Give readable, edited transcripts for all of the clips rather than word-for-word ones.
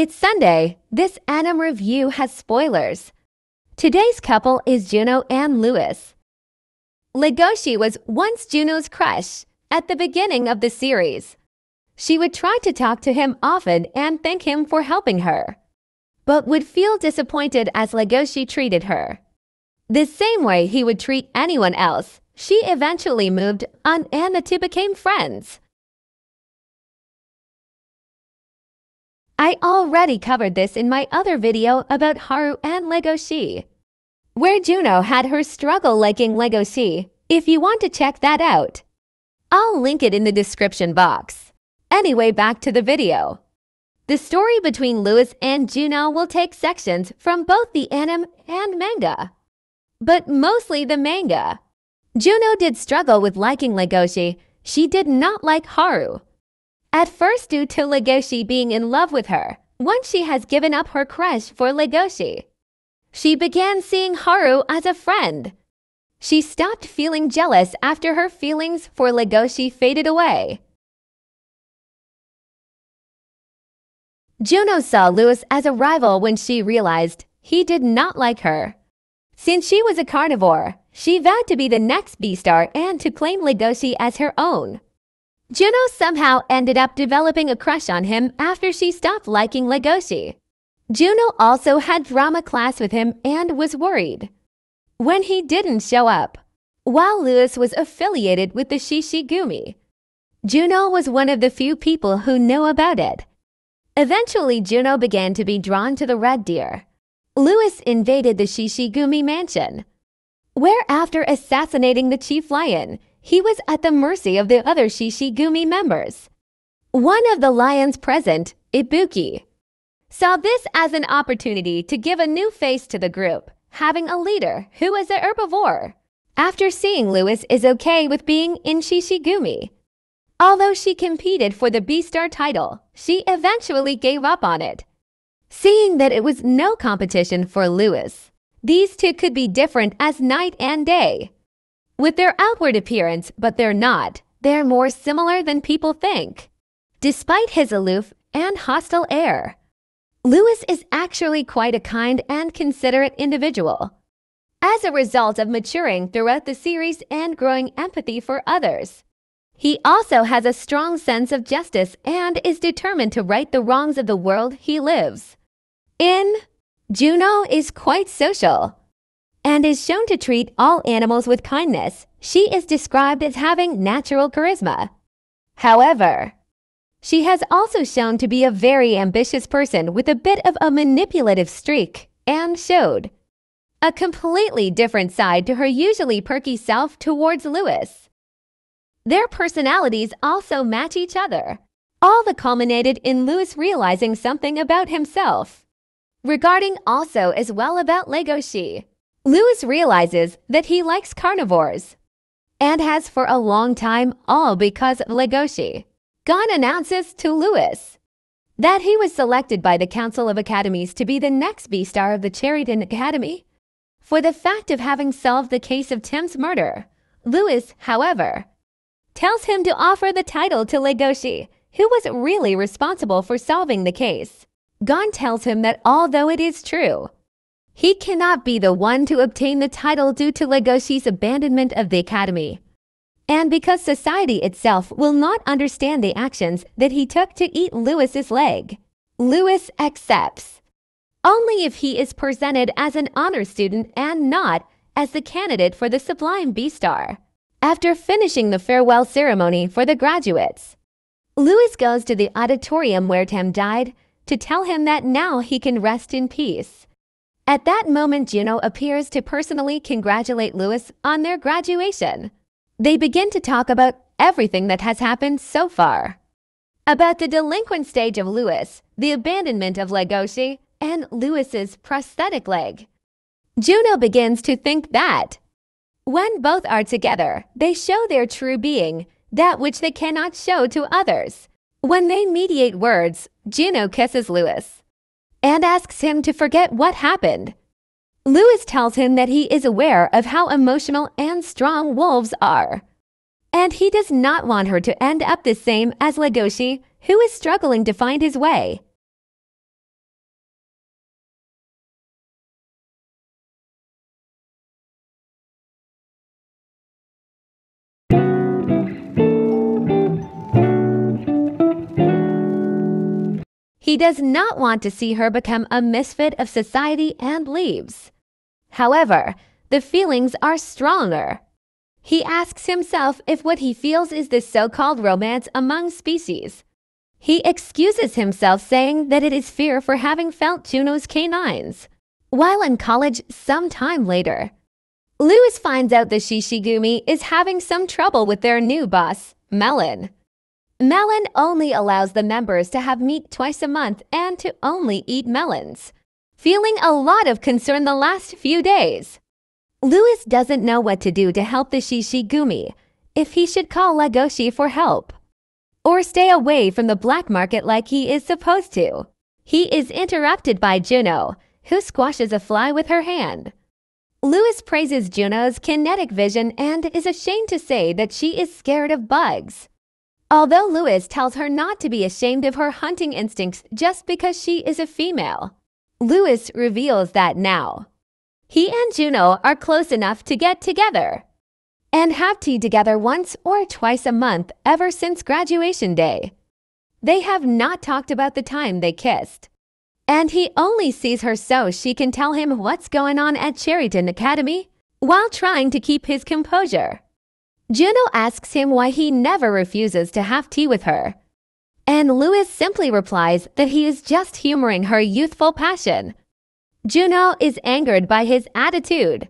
It's Sunday. This anime review has spoilers. Today's couple is Juno and Lewis. Legoshi was once Juno's crush at the beginning of the series. She would try to talk to him often and thank him for helping her, but would feel disappointed as Legoshi treated her the same way he would treat anyone else. She eventually moved on and the two became friends. I already covered this in my other video about Haru and Legoshi, where Juno had her struggle liking Legoshi. If you want to check that out, I'll link it in the description box. Anyway, back to the video. The story between Lewis and Juno will take sections from both the anime and manga, but mostly the manga. Juno did struggle with liking Legoshi. She did not like Haru at first due to Legoshi being in love with her. Once she has given up her crush for Legoshi, she began seeing Haru as a friend. She stopped feeling jealous after her feelings for Legoshi faded away. Juno saw Lewis as a rival when she realized he did not like her. Since she was a carnivore, she vowed to be the next Beastar and to claim Legoshi as her own. Juno somehow ended up developing a crush on him after she stopped liking Legoshi. Juno also had drama class with him and was worried when he didn't show up. While Lewis was affiliated with the Shishigumi, Juno was one of the few people who knew about it. Eventually, Juno began to be drawn to the red deer. Lewis invaded the Shishigumi mansion, where after assassinating the chief lion, he was at the mercy of the other Shishigumi members. One of the lions present, Ibuki, saw this as an opportunity to give a new face to the group, having a leader who was a herbivore. After seeing Lewis is okay with being in Shishigumi, although she competed for the Beastar title, she eventually gave up on it, seeing that it was no competition for Lewis. These two could be different as night and day with their outward appearance, but they're not. They're more similar than people think. Despite his aloof and hostile air, Lewis is actually quite a kind and considerate individual. As a result of maturing throughout the series and growing empathy for others, he also has a strong sense of justice and is determined to right the wrongs of the world he lives in. Juno is quite social and is shown to treat all animals with kindness. She is described as having natural charisma. However, she has also shown to be a very ambitious person with a bit of a manipulative streak and showed a completely different side to her usually perky self towards Lewis. Their personalities also match each other. All that culminated in Lewis realizing something about himself regarding also as well about Legoshi. Lewis realizes that he likes carnivores and has for a long time, all because of Legoshi. Gon announces to Lewis that he was selected by the Council of Academies to be the next Beastar of the Cherryton Academy for the fact of having solved the case of Tim's murder. Lewis, however, tells him to offer the title to Legoshi, who was really responsible for solving the case. Gon tells him that although it is true, he cannot be the one to obtain the title due to Legoshi's abandonment of the academy, and because society itself will not understand the actions that he took to eat Lewis's leg. Lewis accepts only if he is presented as an honor student and not as the candidate for the Sublime Beastar. After finishing the farewell ceremony for the graduates, Lewis goes to the auditorium where Tim died to tell him that now he can rest in peace. At that moment, Juno appears to personally congratulate Lewis on their graduation. They begin to talk about everything that has happened so far, about the delinquent stage of Lewis, the abandonment of Legoshi, and Lewis's prosthetic leg. Juno begins to think that when both are together, they show their true being, that which they cannot show to others. When they mediate words, Juno kisses Lewis and asks him to forget what happened. Lewis tells him that he is aware of how emotional and strong wolves are, and he does not want her to end up the same as Legoshi, who is struggling to find his way. He does not want to see her become a misfit of society and leaves. However, the feelings are stronger. He asks himself if what he feels is the so-called romance among species. He excuses himself, saying that it is fear for having felt Juno's canines. While in college some time later, Lewis finds out the Shishigumi is having some trouble with their new boss, Melon. Melon only allows the members to have meat twice a month and to only eat melons, feeling a lot of concern the last few days. Lewis doesn't know what to do to help the Shishigumi, if he should call Legoshi for help, or stay away from the black market like he is supposed to. He is interrupted by Juno, who squashes a fly with her hand. Lewis praises Juno's kinetic vision and is ashamed to say that she is scared of bugs. Although Lewis tells her not to be ashamed of her hunting instincts just because she is a female, Lewis reveals that now he and Juno are close enough to get together and have tea together once or twice a month ever since graduation day. They have not talked about the time they kissed, and he only sees her so she can tell him what's going on at Cherryton Academy while trying to keep his composure. Juno asks him why he never refuses to have tea with her, and Lewis simply replies that he is just humoring her youthful passion. Juno is angered by his attitude,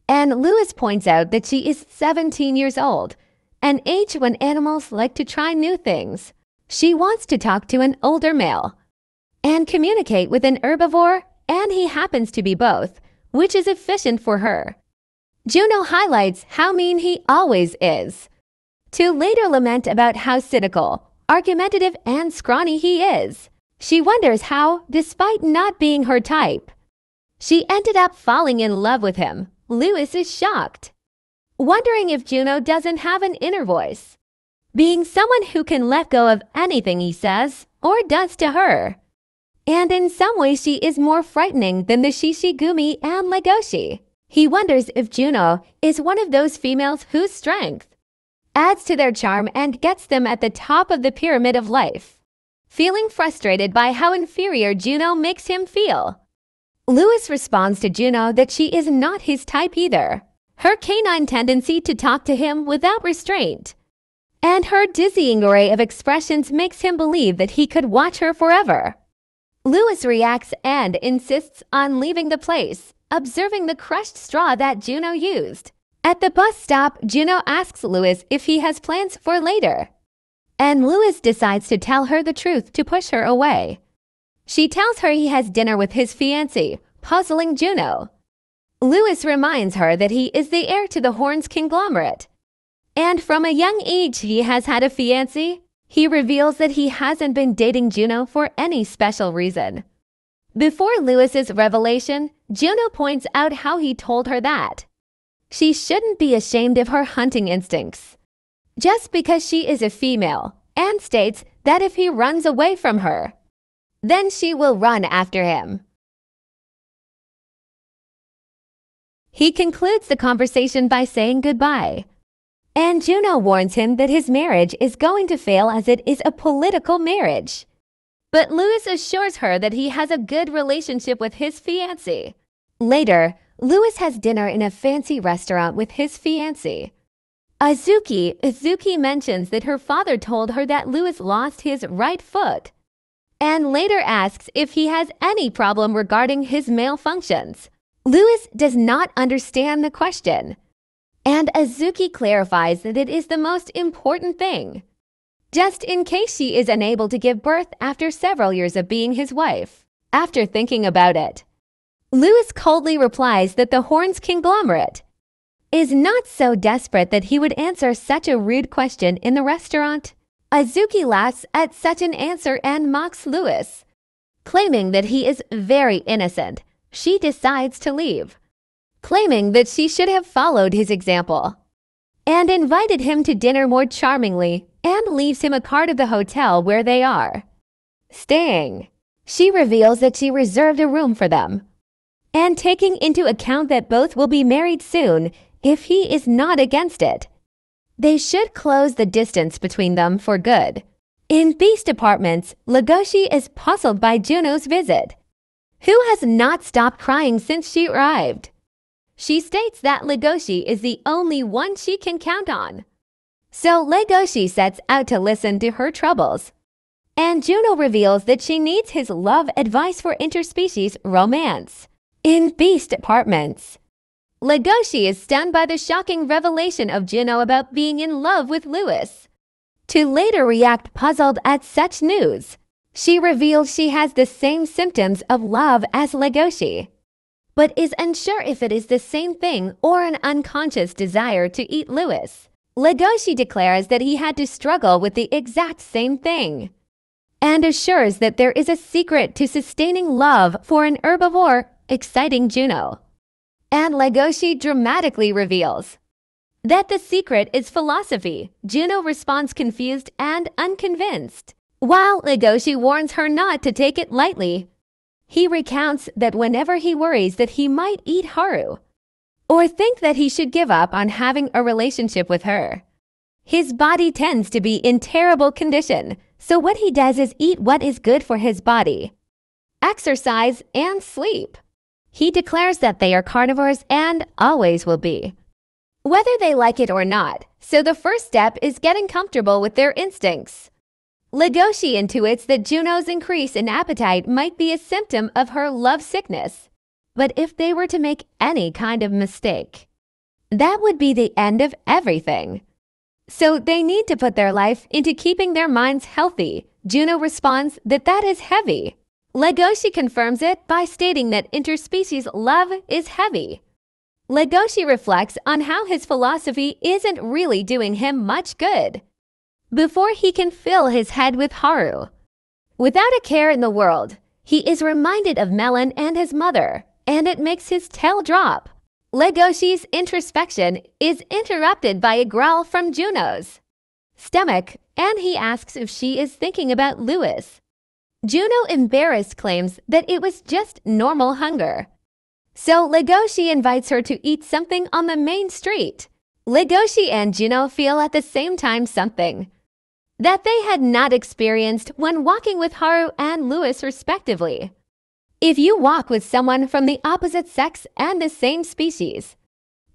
and Lewis points out that she is 17 years old, an age when animals like to try new things. She wants to talk to an older male and communicate with an herbivore, and he happens to be both, which is efficient for her. Juno highlights how mean he always is, to later lament about how cynical, argumentative, and scrawny he is. She wonders how, despite not being her type, she ended up falling in love with him. Lewis is shocked, wondering if Juno doesn't have an inner voice, being someone who can let go of anything he says or does to her. And in some ways she is more frightening than the Shishigumi and Legoshi. He wonders if Juno is one of those females whose strength adds to their charm and gets them at the top of the pyramid of life. Feeling frustrated by how inferior Juno makes him feel, Lewis responds to Juno that she is not his type either. Her canine tendency to talk to him without restraint and her dizzying array of expressions makes him believe that he could watch her forever. Lewis reacts and insists on leaving the place, observing the crushed straw that Juno used. At the bus stop, Juno asks Lewis if he has plans for later, and Lewis decides to tell her the truth to push her away. She tells her he has dinner with his fiancée, puzzling Juno. Lewis reminds her that he is the heir to the Horns conglomerate, and from a young age he has had a fiancée. He reveals that he hasn't been dating Juno for any special reason. Before Lewis's revelation, Juno points out how he told her that she shouldn't be ashamed of her hunting instincts just because she is a female, and states that if he runs away from her, then she will run after him. He concludes the conversation by saying goodbye, and Juno warns him that his marriage is going to fail as it is a political marriage. But Lewis assures her that he has a good relationship with his fiancée. Later, Lewis has dinner in a fancy restaurant with his fiancée, Azuki mentions that her father told her that Lewis lost his right foot, and later asks if he has any problem regarding his male functions. Lewis does not understand the question, and Azuki clarifies that it is the most important thing, just in case she is unable to give birth after several years of being his wife. After thinking about it, Lewis coldly replies that the Horns conglomerate is not so desperate that he would answer such a rude question in the restaurant. Azuki laughs at such an answer and mocks Lewis, claiming that he is very innocent. She decides to leave, claiming that she should have followed his example, and invited him to dinner more charmingly, and leaves him a card of the hotel where they are staying. She reveals that she reserved a room for them, and taking into account that both will be married soon, if he is not against it, they should close the distance between them for good. In Beast Apartments, Legoshi is puzzled by Juno's visit, who has not stopped crying since she arrived. She states that Legoshi is the only one she can count on. So Legoshi sets out to listen to her troubles. And Juno reveals that she needs his love advice for interspecies romance. In Beast Apartments, Legoshi is stunned by the shocking revelation of Juno about being in love with Lewis. To later react puzzled at such news, she reveals she has the same symptoms of love as Legoshi, but is unsure if it is the same thing or an unconscious desire to eat Lewis. Legoshi declares that he had to struggle with the exact same thing, and assures that there is a secret to sustaining love for an herbivore, exciting Juno. And Legoshi dramatically reveals that the secret is philosophy. Juno responds confused and unconvinced, while Legoshi warns her not to take it lightly. He recounts that whenever he worries that he might eat Haru, or think that he should give up on having a relationship with her, his body tends to be in terrible condition, so what he does is eat what is good for his body, exercise, and sleep. He declares that they are carnivores and always will be, whether they like it or not, so the first step is getting comfortable with their instincts. Legoshi intuits that Juno's increase in appetite might be a symptom of her love sickness, but if they were to make any kind of mistake, that would be the end of everything. So they need to put their life into keeping their minds healthy. Juno responds that that is heavy. Legoshi confirms it by stating that interspecies love is heavy. Legoshi reflects on how his philosophy isn't really doing him much good before he can fill his head with Haru. Without a care in the world, he is reminded of Melon and his mother, and it makes his tail drop. Legoshi's introspection is interrupted by a growl from Juno's stomach, and he asks if she is thinking about Lewis. Juno, embarrassed, claims that it was just normal hunger. So Legoshi invites her to eat something on the main street. Legoshi and Juno feel at the same time something that they had not experienced when walking with Haru and Lewis respectively. If you walk with someone from the opposite sex and the same species,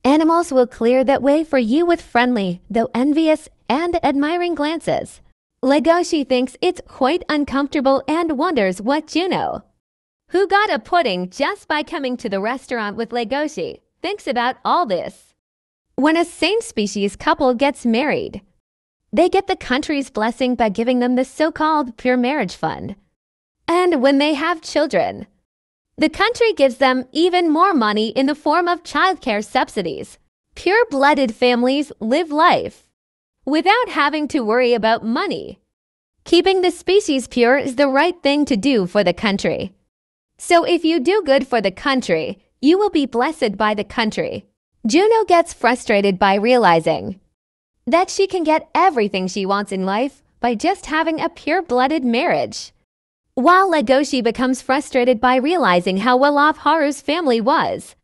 animals will clear that way for you with friendly, though envious and admiring glances. Legoshi thinks it's quite uncomfortable and wonders what Juno, who got a pudding just by coming to the restaurant with Legoshi, thinks about all this. When a same-species couple gets married, they get the country's blessing by giving them the so-called pure marriage fund. And when they have children, the country gives them even more money in the form of childcare subsidies. Pure-blooded families live life without having to worry about money. Keeping the species pure is the right thing to do for the country. So if you do good for the country, you will be blessed by the country. Juno gets frustrated by realizing that she can get everything she wants in life by just having a pure-blooded marriage, while Legoshi becomes frustrated by realizing how well-off Haru's family was.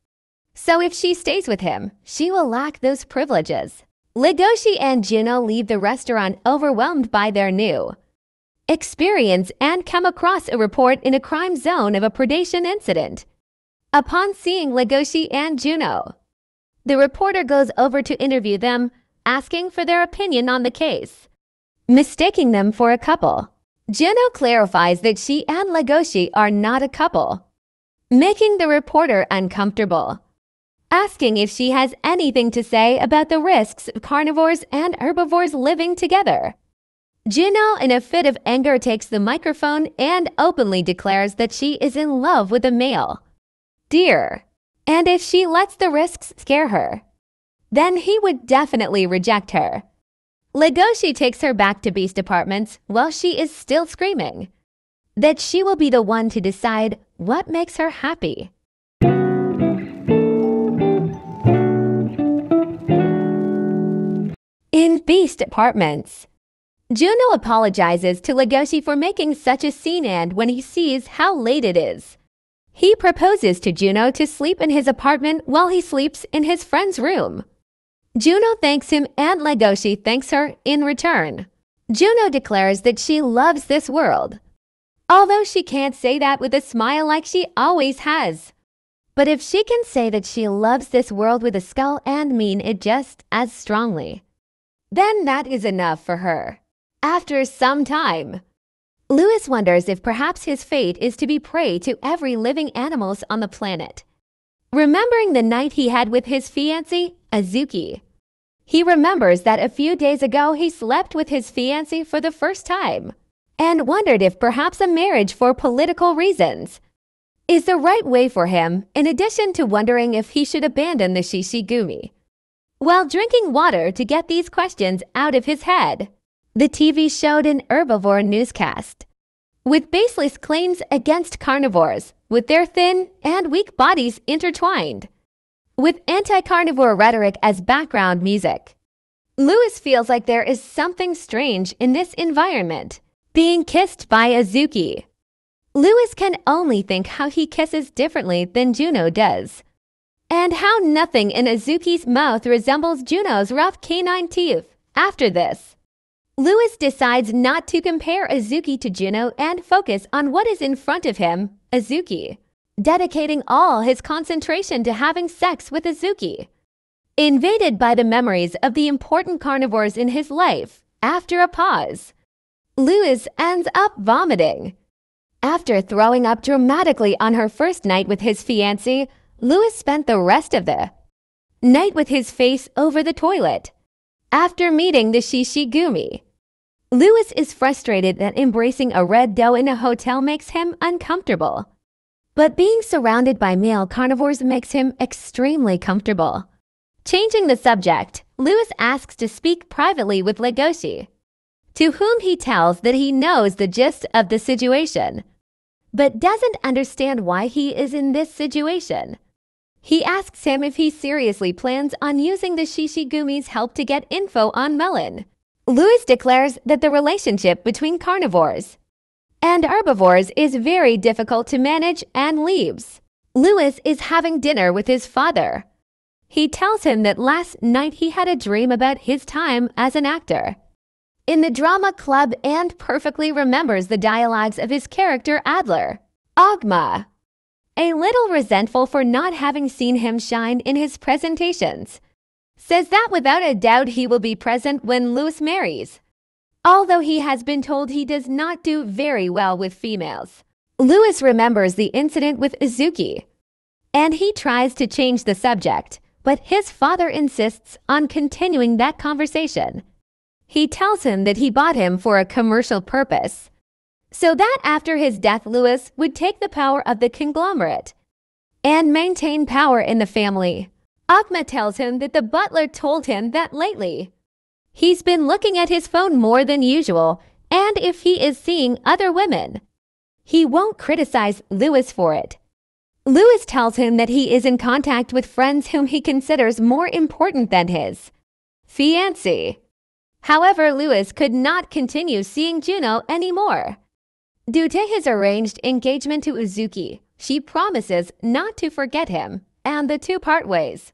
So if she stays with him, she will lack those privileges. Legoshi and Juno leave the restaurant overwhelmed by their new experience and come across a report in a crime zone of a predation incident. Upon seeing Legoshi and Juno, the reporter goes over to interview them, asking for their opinion on the case, mistaking them for a couple. Juno clarifies that she and Legoshi are not a couple, making the reporter uncomfortable, asking if she has anything to say about the risks of carnivores and herbivores living together. Juno, in a fit of anger, takes the microphone and openly declares that she is in love with a male deer, and if she lets the risks scare her, then he would definitely reject her. Legoshi takes her back to Beast Apartments while she is still screaming that she will be the one to decide what makes her happy. In Beast Apartments, Juno apologizes to Legoshi for making such a scene, and when he sees how late it is, he proposes to Juno to sleep in his apartment while he sleeps in his friend's room. Juno thanks him and Legoshi thanks her in return. Juno declares that she loves this world, although she can't say that with a smile like she always has. But if she can say that she loves this world with a skull and mean it just as strongly, then that is enough for her. After some time, Lewis wonders if perhaps his fate is to be prey to every living animals on the planet. Remembering the night he had with his fiancée, Azuki, he remembers that a few days ago he slept with his fiancée for the first time and wondered if perhaps a marriage for political reasons is the right way for him, in addition to wondering if he should abandon the Shishigumi. While drinking water to get these questions out of his head, the TV showed an herbivore newscast with baseless claims against carnivores, with their thin and weak bodies intertwined with anti-carnivore rhetoric as background music. Lewis feels like there is something strange in this environment, being kissed by Azuki. Lewis can only think how he kisses differently than Juno does, and how nothing in Azuki's mouth resembles Juno's rough canine teeth. After this, Lewis decides not to compare Azuki to Juno and focus on what is in front of him, Azuki, dedicating all his concentration to having sex with Azuki. Invaded by the memories of the important carnivores in his life, after a pause, Lewis ends up vomiting. After throwing up dramatically on her first night with his fiancé, Lewis spent the rest of the night with his face over the toilet. After meeting the Shishigumi, Lewis is frustrated that embracing a red doe in a hotel makes him uncomfortable. But being surrounded by male carnivores makes him extremely comfortable. Changing the subject, Lewis asks to speak privately with Legoshi, to whom he tells that he knows the gist of the situation, but doesn't understand why he is in this situation. He asks him if he seriously plans on using the Shishigumi's help to get info on Melon. Lewis declares that the relationship between carnivores and herbivores is very difficult to manage and leaves. Lewis is having dinner with his father. He tells him that last night he had a dream about his time as an actor in the drama club and perfectly remembers the dialogues of his character Adler. Agma, a little resentful for not having seen him shine in his presentations, says that without a doubt he will be present when Lewis marries, although he has been told he does not do very well with females. Lewis remembers the incident with Azuki, and he tries to change the subject, but his father insists on continuing that conversation. He tells him that he bought him for a commercial purpose, so that after his death Lewis would take the power of the conglomerate and maintain power in the family. Agma tells him that the butler told him that lately he's been looking at his phone more than usual, and if he is seeing other women, he won't criticize Lewis for it. Lewis tells him that he is in contact with friends whom he considers more important than his fiancée. However, Lewis could not continue seeing Juno anymore. Due to his arranged engagement to Azuki, she promises not to forget him, and the two part ways.